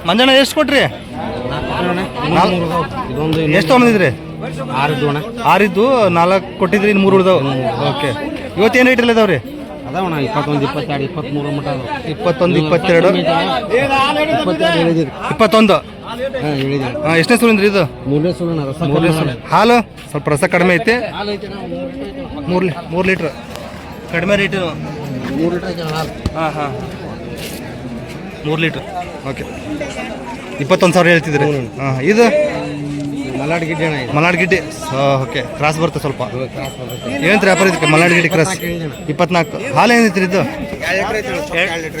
ಮಂಜಣ್ಣ ಎಷ್ಟು ಕೊಟ್ರಿ? ಎಷ್ಟು ತೊಗೊಂಡಿದ್ರಿ? 6 4 ಕೊಟ್ಟಿದ್ರಿ, ಇನ್ನು 3 ಉಳ್ದಾವ. ಓಕೆ, ಇವತ್ತೇನು ರೇಟ್ ಇದಾವ್ರಿ? ಅದಾವಣ 21, 22, 23 ಮಟ್ಟ ಅದಾವ. 21, 22, 21. ಎಷ್ಟನೇ ಸುಲಿಂದ್ರಿ ಇದು? 3ನೇ ಸುಲಿನ. 3ನೇ ಸುಲಿ. ಹಾಲು ಸ್ವಲ್ಪ ರಸ ಕಡಿಮೆ ಐತೆ. 3 ಲೀಟ್ರ್ ಕಡಿಮೆ ರೇಟು. 3 ಲೀಟ್ರ್ ಹಾಲು. ಹಾಂ 3 ಲೀಟ್ರ್. ಓಕೆ, 21,000 ಹೇಳ್ತಿದ್ರಿ. ಹಾಂ, ಇದು ಮಲ್ನಾಡ್ ಗಿಡ್ಡಿ. ಓಕೆ, ಕ್ರಾಸ್ ಬರುತ್ತೆ ಸ್ವಲ್ಪ. ಏನಂತೀರಿ ವ್ಯಾಪಾರ ಇದಕ್ಕೆ? ಮಲ್ನಾಡ್ ಗಿಡ್ಡಿ ಕ್ರಾಸ್ 24. ಹಾಲು ಏನೈತ್ರಿ ಇದು?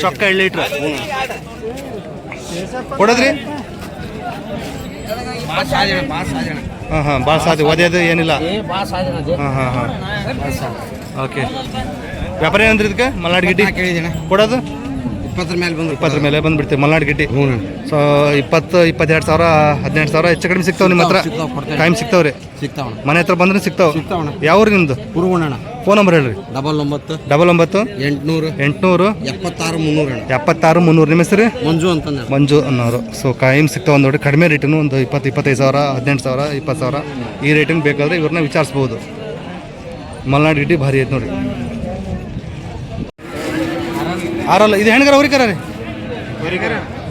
ಚೊಕ್ಕ 2 ಲೀಟ್ರ್ ಕೊಡೋದ್ರಿ? ಹಾಂ ಭಾಳ ಸಾಧ್ಯ, ಓದ್ಯೋದು ಏನಿಲ್ಲ. ಹಾಂ ಓಕೆ. ವ್ಯಾಪಾರ ಏನಂದ್ರಿ ಇದಕ್ಕೆ? ಮಲ್ನಾಡ್ ಗಿಡ್ಡಿ ಕೊಡೋದು 20 ಮೇಲೆ ಬಂದ್ಬಿಡ್ತೀವಿ ಮಲ್ನಾಡ್ ಗಿಡ್ಡಿ. ಸೊ 20, 22 ಸಾವಿರ, 18 ಸಾವಿರ ಹೆಚ್ಚು ಕಡಿಮೆ ಸಿಗ್ತಾವೆ ನಿಮ್ಮ ಹತ್ರ? ಟೈಮ್ ಸಿಗ್ತಾವ್ರಿ? ಮನೆ ಹತ್ರ ಬಂದ್ರೆ ಸಿಗ್ತಾವೆ. ಯಾವ ಊರು ನಿಮ್ದು? ಫೋನ್ ನಂಬರ್ ಹೇಳ್ರಿ. 99 800 76 300. ನಿಮ್ಮ ಹೆಸರು? ಮಂಜು ಅನ್ನೋರು. ಸೊ ಕಾಯಿಮ್ ಸಿಗ್ತಾವೆ ನೋಡಿ, ಕಡಿಮೆ ರೇಟನ್ನು ಒಂದು 20, 25 ಸಾವಿರ, 18 ಸಾವಿರ, 20 ಸಾವಿರ ಈ ರೇಟಿನ ಬೇಕಾದ್ರೆ ಇವ್ರನ್ನ ವಿಚಾರಿಸ್ಬೋದು. ಮಲ್ನಾಡ್ ಗಿಡ್ಡಿ ಭಾರಿ ಐತೆ ನೋಡಿ. 6 ಇದು ಹೆಣ್ಗರ ಹೋರಿಕರ ರೀ?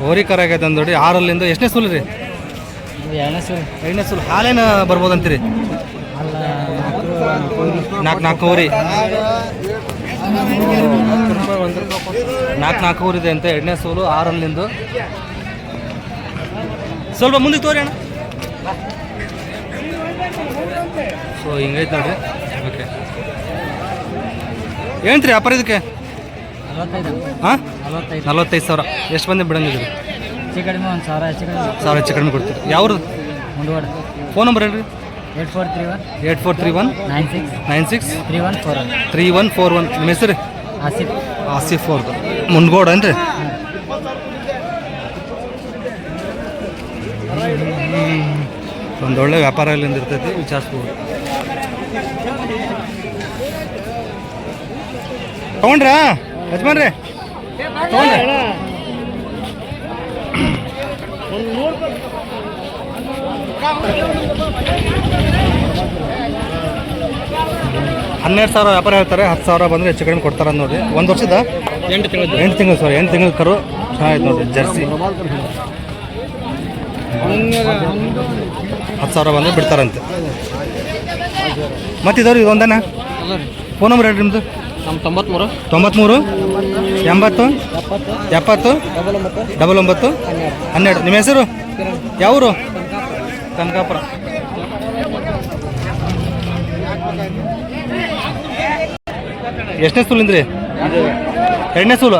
ಹೋರಿಕರ ಆಗೈತೆ ಅಂದ್ ನೋಡಿ. 6 ಎಷ್ಟನೇ ಸುಲ್ ರೀ? 2ನೇ ಸುಲ್. ಹಾಲೇನು ಬರ್ಬೋದಂತೀರಿ? 4 ಹೋರಿ. 4 ಹೋರಿ ಇದೆ ಅಂತ. 2ನೇ ಸೂಲು 6 ಸ್ವಲ್ಪ ಮುಂದಕ್ಕೆ ತೋರಿ ಅಣ್ಣ. ಸೊ ಹಿಂಗೈತೆ ನೋಡಿ. ಓಕೆ, ಏನಂತೀರಿ ವ್ಯಾಪಾರ ಇದಕ್ಕೆ? ಹಾಂ 45 ಸಾವಿರ. ಎಷ್ಟು ಬಂದು ಬಿಡಂಗಿದ್ರಿ? 1,000 ಹೆಚ್ಚು ಕಡಿಮೆ ಕೊಡ್ತೀರಿ. ಯಾವ್ದು? ಫೋನ್ ನಂಬರ್ ಹೇಳ್ರಿ. 8431 96 3141. ನಿಮ್ಮ ಹೆಸರು? ಆಸಿಫ್ ಅವ್ರದ್ದು. ಮುಂಡ್ಗೋಡ ಏನ್ರಿ? ಒಂದೊಳ್ಳೆ ವ್ಯಾಪಾರ ಇಲ್ಲಿಂದ ಇರ್ತೈತಿ, ವಿಚಾರಿಸ್ಬೋದು. ತಗೊಂಡ್ರಾ ಯಜಮಾನ್ರಿ? ತಗೊಂಡ್ರಿ? 12,000 ವ್ಯಾಪಾರ ಹೇಳ್ತಾರೆ. 10,000 ಬಂದರೆ ಹೆಚ್ಚು ಕಡಿಮೆ ಕೊಡ್ತಾರೆ ನೋಡಿ. 1 ವರ್ಷದ 8 ತಿಂಗಳು ಸರ್. 8 ತಿಂಗಳು ಕರು ಚೆನ್ನಾಗಿತ್ತು ನೋಡಿ. ಜರ್ಸಿ 10,000 ಬಂದರೆ ಬಿಡ್ತಾರಂತೆ. ಮತ್ತಿದವ್ರು ಇದೊಂದನ ಫೋನ್ ನಂಬರ್ ಹೇಳ್ರಿ ನಿಮ್ಮದು? 93 80 70 99 12. ನಿಮ್ಮ ಹೆಸರು? ಯಾವರು? ಕನಕಾಪುರ. ಎಷ್ಟನೇ ಸೂಲಿಂದ್ರಿ? 2ನೇ ಸೂಲು.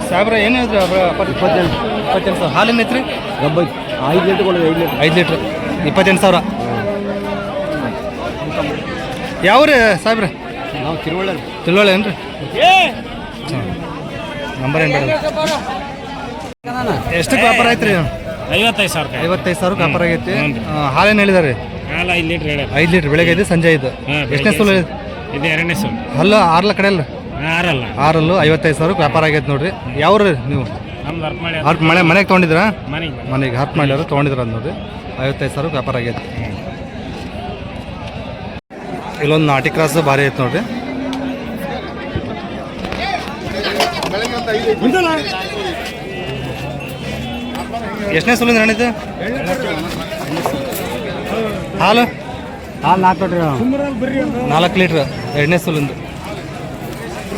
ಸಾಹೇಬ್ರ ಏನು ಹೇಳಿದ್ರಿ? 28 ಸಾವಿರ. ಹಾಲು ಏನೈತ್ರಿ? 5 ಲೀಟ್ರ್ 5 ಲೀಟ್ರ್ 28,000. ಯಾವ್ರಿ ಸಾಹೇಬ್ರ? ನಾವು ತಿಳುವಳ್ಳಿ ಏನ್ರಿ? ನಂಬರ್ ಏನು ಬೇಡ. ಎಷ್ಟಕ್ಕೆ ವ್ಯಾಪಾರ ಐತ್ರಿ? 55,000 ವ್ಯಾಪಾರ ಆಗೈತಿ. ಹಾಲೇನು ಹೇಳಿದಾರೆ? 5 ಲೀಟ್ರ್ ಬೆಳಗ್ಗೆ ಇದೆ, ಸಂಜೆ ಇದು. ಎಷ್ಟನೇ ಸೂಲು? ಇದು 2ನೇ ಸೂಲು. ಅಲ್ಲ 6 ಕಡೆ ಅಲ್ಲ? 6 55,000 ವ್ಯಾಪಾರ ಆಗೈತೆ ನೋಡ್ರಿ. ಯಾವ್ರಿ ನೀವು? ಮನೆಗೆ ತೊಗೊಂಡಿದ್ರಾ? ಮನೆಗೆ ಹರ್ಪ್ ಮಾಡಿದ್ರು ತೊಗೊಂಡಿದ್ರ ನೋಡ್ರಿ. 55,000 ವ್ಯಾಪಾರ ಆಗೈತೆ. ಇಲ್ಲೊಂದು ನಾಟಿ ಕ್ರಾಸ್ ಭಾರಿ ಐತೆ ನೋಡ್ರಿ. ಎಷ್ಟನೇ ಸೂಲಿಂದ ಹಣಿದ್ದು? ಹಾಲು 4 ಲೀಟ್ರ್ 2ನೇ ಸೂಲಿಂದ.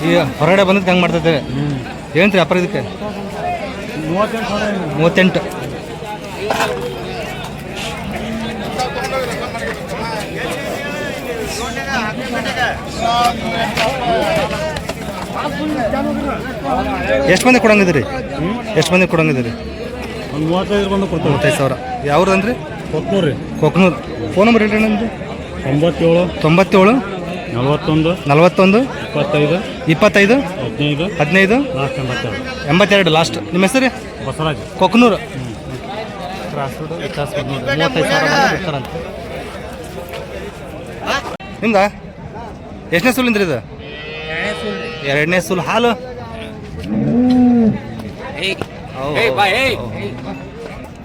ಈಗ ಹೊರಗಡೆ ಬಂದದ್ದು ಹೆಂಗೆ ಮಾಡ್ತೈತೆ? ಏನಂತೀರಿ ವ್ಯಾಪಾರ ಇದಕ್ಕೆ? 38. ಎಷ್ಟು ಮಂದಿ ಕೊಡಂಗಿದ್ದೀರಿ? 35,000. ಯಾವ್ದು ಅಂದ್ರಿ? ಕೊಕ್ನೂರು. ಫೋನ್ ನಂಬರ್ ಹೇಳ್ರಿ ನಮ್ಮದು? 97 97 41 41 25 25 15 15 ಲಾಸ್ಟ್ 82 ಲಾಸ್ಟ್. ನಿಮ್ಮ ಹೆಸರು? ಬಸವರಾಜ್. ಕೊಕ್ಕನೂರು. ಕ್ರಾಸ್ ರೋಡ್ 35,000 ಬಿಡ್ತಾರಂತೆ. ನಿಮ್ದ ಎಷ್ಟನೇ ಸೂಲಿಂದ್ರಿ ಇದು? ಎರಡನೇ ಸೂಲು. ಹಾಲು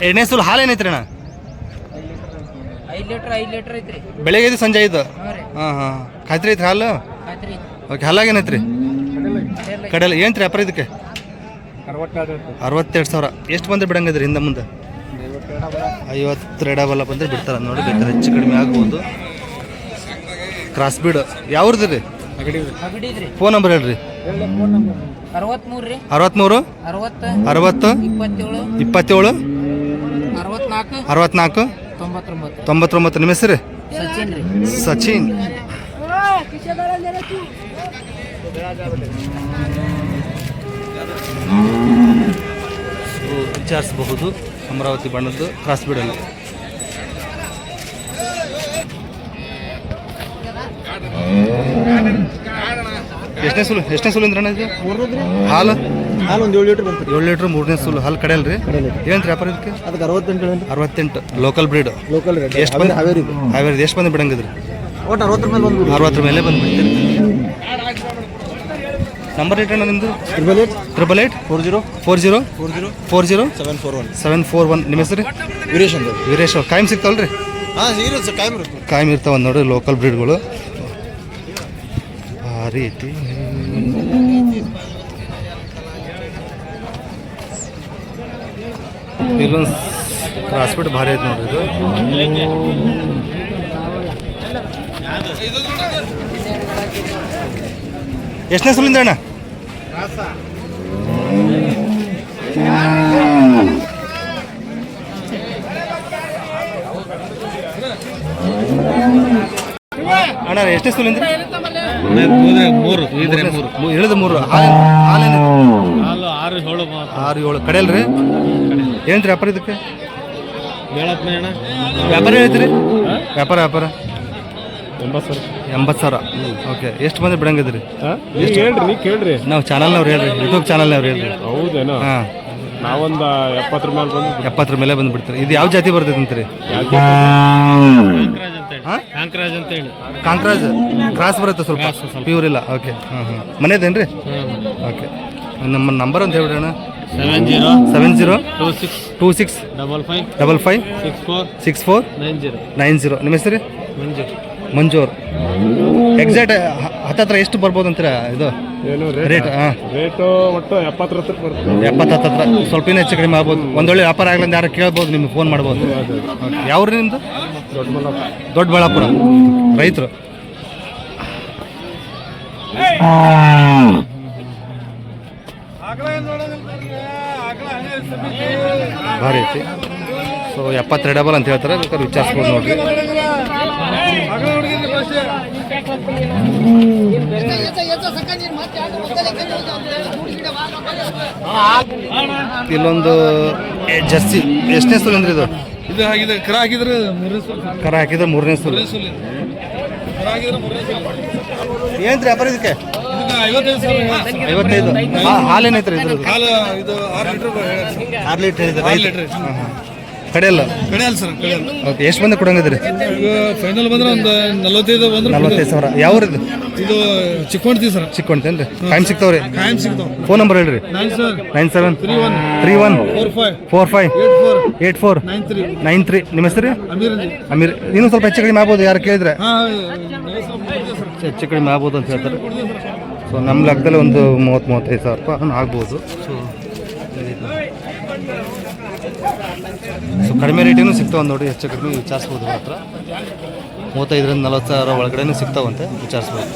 ಎರಡನೇ ಸೂಲು ಹಾಲು ಏನೈತ್ರಿ ಅಣ್ಣ? 5 ಲೀಟರ್ ಐತ್ರಿ. ಬೆಳಗ್ಗೆ ಇದು ಸಂಜೆ ಇದು. ಹಾಂ ಹಾಂ ಖಾತ್ರಿ ಐತ್ರಿ ಹಾಲು? ಓಕೆ. ಹಾಲಾಗ ಏನೈತ್ರಿ? ಕಡೆಲ್ಲ ಏನು ರೀ ವ್ಯಾಪಾರ ಇದಕ್ಕೆ? 62,000. ಎಷ್ಟು ಬಂದ್ರೆ ಬಿಡಂಗಿದ್ರಿ ಹಿಂದೆ ಮುಂದೆ? 50 ಎಡಬಲ ಬಂದರೆ ಬಿಡ್ತಾರ ನೋಡಿ. ಬೇಕಾದ್ರೆ ಹೆಚ್ಚು ಕಡಿಮೆ ಆಗ್ಬೋದು. ಕ್ರಾಸ್ ಬೀಡ್ ಯಾವ್ದು ರೀ? ಫೋನ್ ನಂಬರ್ ಹೇಳ್ರಿ. 63 63 60 27 64 99. ನಿಮ್ಮ ಹೆಸರು? ಸಚಿನ್. ವಿಚಾರಿಸಬಹುದು. ಅಮರಾವತಿ ಬಣ್ಣದ್ದು ಕ್ರಾಸ್ ಬೀಡಲ್ಲಿ. ಎಷ್ಟನೇ ಸೂಲು ಅಂದ್ರೆ ಇದು? ಹಾಲು ಒಂದು 7 ಲೀಟರ್ ಬಂತು. 7 ಲೀಟ್ರ್ 3ನೇ ಸೂಲು. ಹಾಲು ಕಡೆಯಲ್ರಿ? ಏನು ವ್ಯಾಪಾರ ಇದಕ್ಕೆ? ಅದಕ್ಕೆ 68 ಲೋಕಲ್ ಬ್ರೀಡ್. ಲೋಕಲ್ ಎಷ್ಟು ಬಂದು ಹಾವೇರಿ ಎಷ್ಟು ಬಂದು ಬಿಡಂಗಿದ್ರಿ? ಒಟ್ಟು 60 ಮೇಲೆ ಬಂದು 60 ಮೇಲೆ ಬಂದು ಬಿಡ್ತೀರಿ. ನಂಬರ್ ಏಟಣ್ಣ ನಿಮ್ಮದು? 888 40 741. ನಿಮ್ಮ ಹೆಸರು? ವೀರೇಶ್ ಅಂತ. ವೀರೇಶ್. ಕಾಯಂ ಸಿಗ್ತಾವಲ್ರಿ? ಕಾಯಂ ಇರ್ತಾವ ನೋಡಿ ಲೋಕಲ್ ಬ್ರೀಡ್ಗಳು. ಭಾರಿ ಐತಿ. ಇಲ್ಲೊಂದು ಕ್ರಾಸ್ ಬಿಟ್ಟು ಭಾರಿ ಐತಿ ನೋಡ್ರಿ ಇದು. ಎಷ್ಟನೇ ಸೂಲಿಂದ ಅಣ್ಣ? ಅಣ್ಣ ಎಷ್ಟನೇ ಸೂಲಿಂದ? 3 ಇಳಿದು 3. ಹಾಲೇನು? 6 7 ಕಡೆಯಲ್ರಿ? ಏನು ವ್ಯಾಪಾರ ಇದಕ್ಕೆ? ವ್ಯಾಪಾರ ಹೇಳ್ತೀರಿ? ವ್ಯಾಪಾರ 80,000. ಓಕೆ. ಎಷ್ಟು ಬಂದ್ರೆ ಬಿಡಂಗಿದ್ರಿ? ಕೇಳ್ರಿ. ನಾವು ಚಾನಲ್ನವ್ರು ಹೇಳ್ರಿ, ಯೂಟ್ಯೂಬ್ ಚಾನಲ್ನವ್ರು ಹೇಳ್ರಿ. ಹೌದೇನೋ? ಹಾಂ, ನಾವೊಂದು 70 ಮೇಲೆ ಬಂದು 70 ಮೇಲೆ ಬಂದು ಬಿಡ್ತೀರಿ. ಇದು ಯಾವ ಜಾತಿ ಬರ್ತೈತೆ ಅಂತೀರಿ? ಕಾಂಕ್ರಾಜ್ ಅಂತ ಹೇಳಿ. ಕಾಂಕ್ರಾಜ್ ಕ್ರಾಸ್ ಬರುತ್ತೆ ಸ್ವಲ್ಪ, ಪ್ಯೂರ್ ಇಲ್ಲ. ಓಕೆ. ಹಾಂ ಹಾಂ. ಮನೇದೇನ್ರಿ? ಓಕೆ. ನಮ್ಮ ನಂಬರ್ ಅಂತ ಹೇಳ್ಬಿಡೋಣ. 70 26 55 64 90. ನಿಮ್ಮ ಹೆಸರು? ಮಂಜೂರ್. ಎಕ್ಸಾಕ್ಟ್ ಹತ್ತತ್ರ ಎಷ್ಟು ಬರ್ಬೋದು ಅಂತೀರಾ ಇದು ರೇಟ್? ಹಾಂ, ರೇಟು ಒಟ್ಟು 70 ಬರುತ್ತೆ. 70 ಹತ್ತತ್ರ. ಸ್ವಲ್ಪ ಇನ್ನೂ ಹೆಚ್ಚು ಕಡಿಮೆ ಆಗ್ಬೋದು. ಒಂದೊಳ್ಳೆ ವ್ಯಾಪಾರ ಆಗ್ಲಂದು ಯಾರು ಕೇಳ್ಬೋದು, ನಿಮ್ಗೆ ಫೋನ್ ಮಾಡ್ಬೋದು. ಯಾವ್ರಿ ನಿಮ್ಮದು? ದೊಡ್ಡಬಳ್ಳಾಪುರ. ರೈತರು. ಭಾರಿ ಐತಿ. ಸೊ 72 ಡಬಲ್ ಅಂತ ಹೇಳ್ತಾರೆ. ಬೇಕಾದ್ರೆ ವಿಚಾರಿಸ್ಬೋದು ನೋಡ್ರಿ. ಇಲ್ಲೊಂದು ಜರ್ಸಿ. ಎಷ್ಟನೇ ಸೂಲ್ ಅಂದ್ರೆ ಇದು? ಕರ ಹಾಕಿದ್ರೆ 3ನೇ ಸೂಲ್. ಏನ್ರಿ ವ್ಯಾಪಾರ ಇದಕ್ಕೆ? 55. ಹಾಲೇನೈತ್ರಿ ಇದು? 6 ಲೀಟರ್. ಕಡೆಯಲ್ಲ ಸರ್. ಓಕೆ. ಎಷ್ಟು ಬಂದು ಕೊಡಂಗಿದ್ರಿ? ಫೈನಲ್ ಬಂದ್ರೆ ಒಂದು 45,000. ಯಾವ್ರಿದು? ಇದು ಚಿಕ್ಕೊಂಡ್ತೀವಿ ಸರ್. ಚಿಕ್ಕೊಂಡ್ತೇನ್ರಿ? ಕಾಯಂ ಸಿಗ್ತಾವ್ರಿ? ಕಾಯಂ ಸಿಗ್ತಾವ. ಫೋನ್ ನಂಬರ್ ಹೇಳ್ರಿ. 97 31 45 84 93. ನಿಮ್ಮ ಹೆಸರು? ಅಮೀರ್. ಇನ್ನೂ ಸ್ವಲ್ಪ ಹೆಚ್ಚು ಕಡಿಮೆ ಆಗ್ಬೋದು ಯಾರು ಕೇಳಿದ್ರೆ? ಹೆಚ್ಚು ಕಡಿಮೆ ಆಗ್ಬೋದು ಅಂತ ಹೇಳ್ತಾರೆ. ಸೊ ನಮ್ಮ ಲೆಕ್ಕದಲ್ಲಿ ಒಂದು 30-35 ರೂಪಾಯಿ ಆಗ್ಬೋದು. ಸೊ ಕಡಿಮೆ ರೇಟಿನೂ ಸಿಗ್ತಾವೆ ನೋಡಿ. ಹೆಚ್ಚು ಕಡಿಮೆ ವಿಚಾರಿಸ್ಬೋದು. ಮಾತ್ರ 35 ರಿಂದ 40 ಸಾವಿರ ಒಳಗಡೆನೂ ಸಿಗ್ತಾವಂತೆ. ವಿಚಾರಿಸ್ಬೋದು.